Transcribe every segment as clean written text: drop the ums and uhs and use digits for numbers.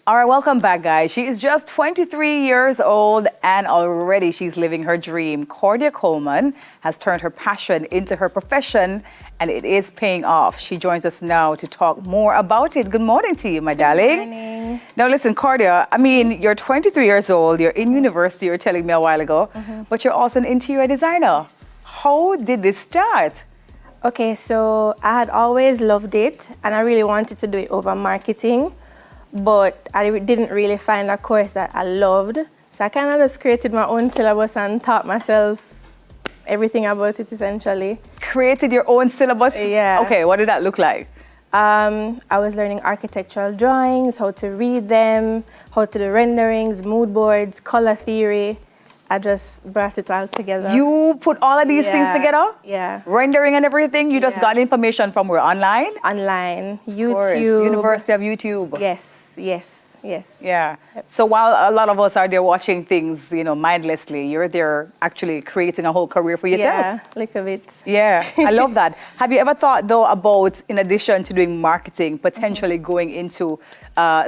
All right, welcome back, guys. She is just 23 years old and already she's living her dream. Cordia Coleman has turned her passion into her profession and it is paying off. She joins us now to talk more about it. Good morning to you, my darling. Good morning. Now, listen, Cordia, I mean, you're 23 years old, you're in university, you were telling me a while ago, but you're also an interior designer. Yes. How did this start? Okay, so I had always loved it and I really wanted to do it over marketing, but I didn't really find a course that I loved. So I kind of just created my own syllabus and taught myself everything about it essentially. Created your own syllabus? Yeah. Okay, what did that look like? I was learning architectural drawings, how to read them, how to do renderings, mood boards, color theory. I just brought it all together. You put all of these things together? Yeah. Rendering and everything? You just got information from where? Online? Online, YouTube. Of course, University of YouTube. Yes. Yeah. Yep. So while a lot of us are there watching things, mindlessly, you're there actually creating a whole career for yourself. Yeah, like a bit. Yeah, I love that. Have you ever thought, though, about, in addition to doing marketing, potentially going into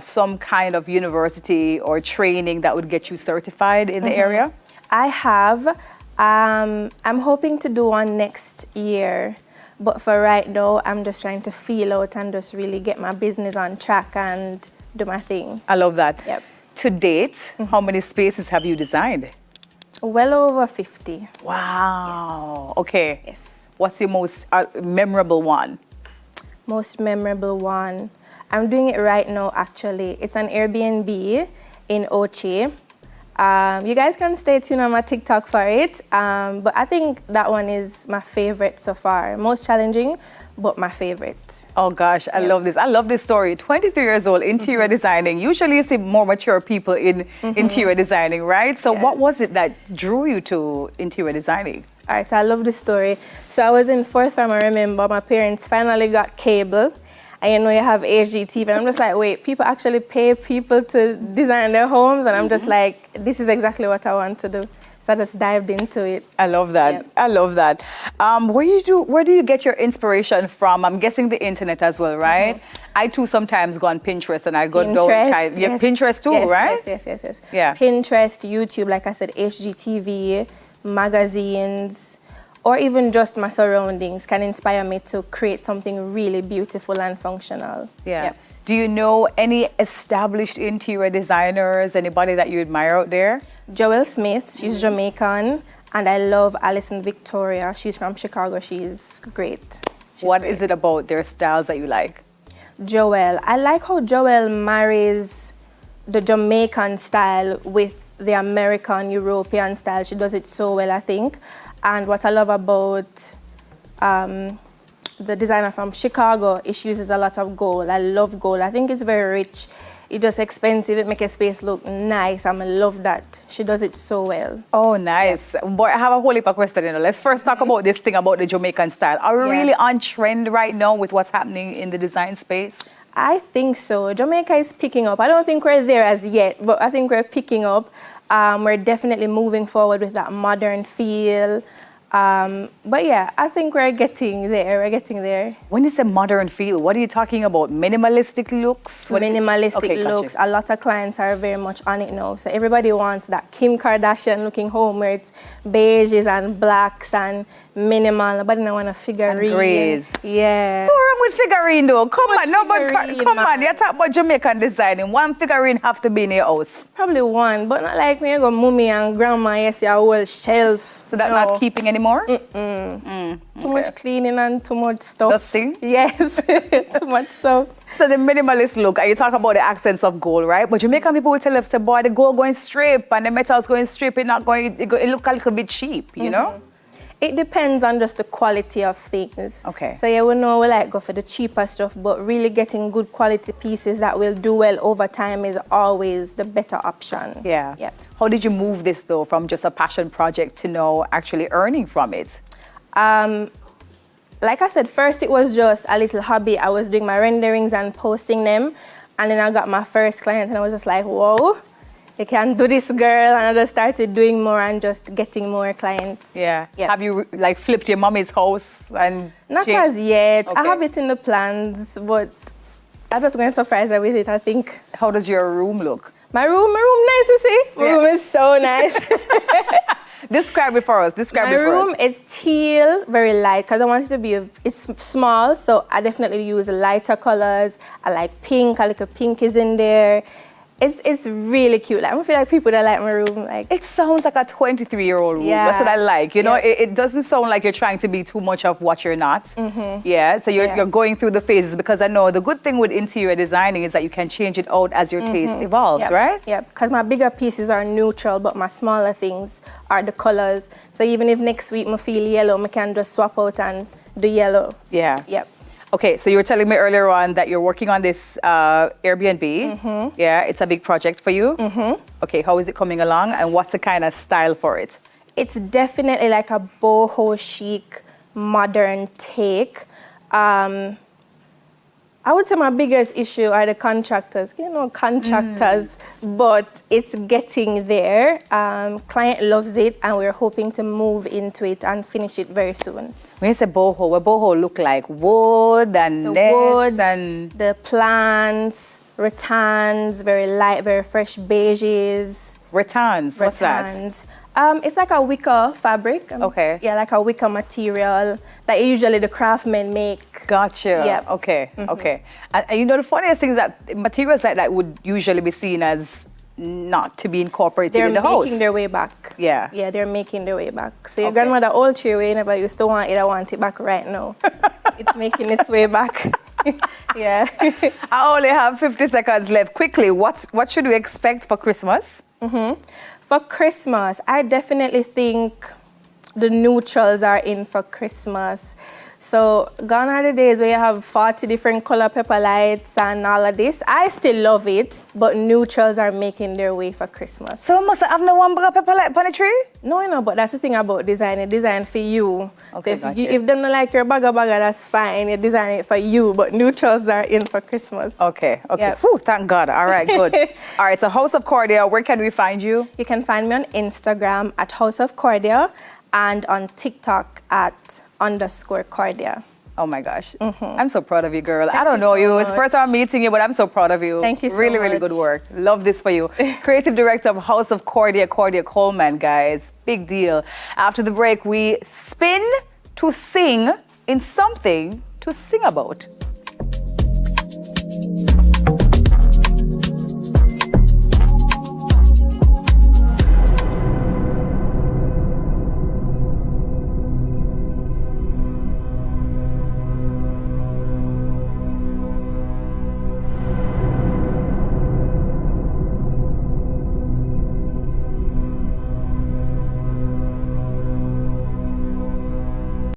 some kind of university or training that would get you certified in the area? I have. I'm hoping to do one next year. But for right now, I'm just trying to feel out and just really get my business on track and do my thing. I love that. Yep. To date, how many spaces have you designed? Well over 50. Wow. Yes. Okay. Yes. What's your most memorable one? Most memorable one. I'm doing it right now, actually. It's an Airbnb in Ochi. You guys can stay tuned on my TikTok for it. But I think that one is my favorite so far. Most challenging, but my favorite. Oh gosh, I love this. I love this story. 23 years old, interior designing. Usually you see more mature people in interior designing, right? So what was it that drew you to interior designing? All right, so I love this story. So I was in fourth form, I remember. My parents finally got cable. And you have HGTV. And I'm just like, wait, people actually pay people to design their homes? And I'm just like, this is exactly what I want to do. So I just dived into it. I love that. Yep. I love that. Where do you get your inspiration from? I'm guessing the internet as well, right? I too sometimes go on Pinterest and I go Pinterest, yeah, Pinterest too, right? Yes. Yeah. Pinterest, YouTube, like I said, HGTV, magazines, or even just my surroundings can inspire me to create something really beautiful and functional. Yeah. Yep. Do you know any established interior designers, anybody that you admire out there? Joelle Smith, she's Jamaican, and I love Alison Victoria. She's from Chicago. She's great. What is it about their styles that you like? Joelle. I like how Joelle marries the Jamaican style with the American, European style. She does it so well, I think. And what I love about the designer from Chicago is she uses a lot of gold. I love gold. I think it's very rich. It's just expensive. It makes a space look nice. I love that. She does it so well. Oh, nice. Yeah. Boy, I have a whole heap of questions. Let's first talk about this thing about the Jamaican style. Are we really on trend right now with what's happening in the design space? I think so. Jamaica is picking up. I don't think we're there as yet, but I think we're picking up. We're definitely moving forward with that modern feel. But yeah, I think we're getting there. When you say modern feel, what are you talking about? Minimalistic looks? Minimalistic looks. A lot of clients are very much on it now. So everybody wants that Kim Kardashian looking home where it's beiges and blacks and minimal. Nobody don't want a figurine. And grays. Yeah. So what's wrong with figurine though? Come Come on. You talk about Jamaican designing. One figurine have to be in your house. Probably one, but not like when you go mummy and grandma, you see a whole shelf. So that's not keeping anymore? Too much cleaning and too much stuff. Dusting? Yes, too much stuff. So the minimalist look, and you talk about the accents of gold, right? But Jamaican people will tell us, say, boy, the gold going strip and the metal's going strip, it look a little bit cheap, you know? It depends on just the quality of things. Okay. So yeah, we know we like go for the cheaper stuff, but really getting good quality pieces that will do well over time is always the better option. Yeah. Yeah. How did you move this though from just a passion project to now actually earning from it? Like I said, first it was just a little hobby. I was doing my renderings and posting them, and then I got my first client, and I was just like, whoa. You can do this, girl, and I just started doing more and just getting more clients. Yeah. Have you like flipped your mommy's house and Not changed? as yet. Okay. I have it in the plans, but I'm just going to surprise her with it, I think. How does your room look? My room nice, you see? My room is so nice. Describe it for us. My room is teal, very light, because I want it to be, it's small, so I definitely use lighter colors. I like pink, a little pink is in there. It's really cute. Like, I don't feel like people that like my room. Like, it sounds like a 23-year-old room. Yeah. That's what I like. You know, Yeah. it doesn't sound like you're trying to be too much of what you're not. Mm-hmm. Yeah, so you're going through the phases, because I know the good thing with interior designing is that you can change it out as your taste evolves, Yep. right? Yeah, because my bigger pieces are neutral, but my smaller things are the colors. So even if next week I feel yellow, I can just swap out and do yellow. Yeah. Yep. Okay, so you were telling me earlier on that you're working on this Airbnb. Mm-hmm. Yeah, it's a big project for you. Mm-hmm. Okay, how is it coming along, and what's the kind of style for it? It's definitely like a boho chic, modern take. I would say my biggest issue are the contractors. But it's getting there. Client loves it, and we're hoping to move into it and finish it very soon. When you say boho, what boho look like? Wood and nets Woods, and... the plants, rattans, very light, very fresh beiges. Rattans, what's that? Rattans. It's like a wicker fabric. Okay. Yeah, like a wicker material that usually the craftsmen make. Gotcha. Yep. Okay, okay. And you know, the funniest thing is that materials like that would usually be seen as not to be incorporated in the house. They're making their way back. Yeah. Yeah, they're making their way back. So your grandmother old tree way never used to want it, I want it back right now. It's making its way back. Yeah. I only have 50 seconds left. Quickly, what should we expect for Christmas? For Christmas, I definitely think the neutrals are in for Christmas. So gone are the days where you have 40 different color pepper lights and all of this. I still love it, but neutrals are making their way for Christmas. So must have no one bag of pepper light on the tree? No, but that's the thing about design. Design for you. Okay, So if them don't like your bagger, that's fine. You design it for you, but neutrals are in for Christmas. Okay. Yep. Whew, thank God. All right, good. All right, so House of Cordia, where can we find you? You can find me on Instagram at House of Cordia and on TikTok at _Cordia. Oh my gosh. I'm so proud of you, girl. I don't you know so you. It's the much. first time I'm meeting you, but I'm so proud of you. Thank you so really, really much. good work. Love this for you. Creative director of House of Cordia, Cordia Coleman, guys. Big deal. After the break, we spin to sing in something to sing about.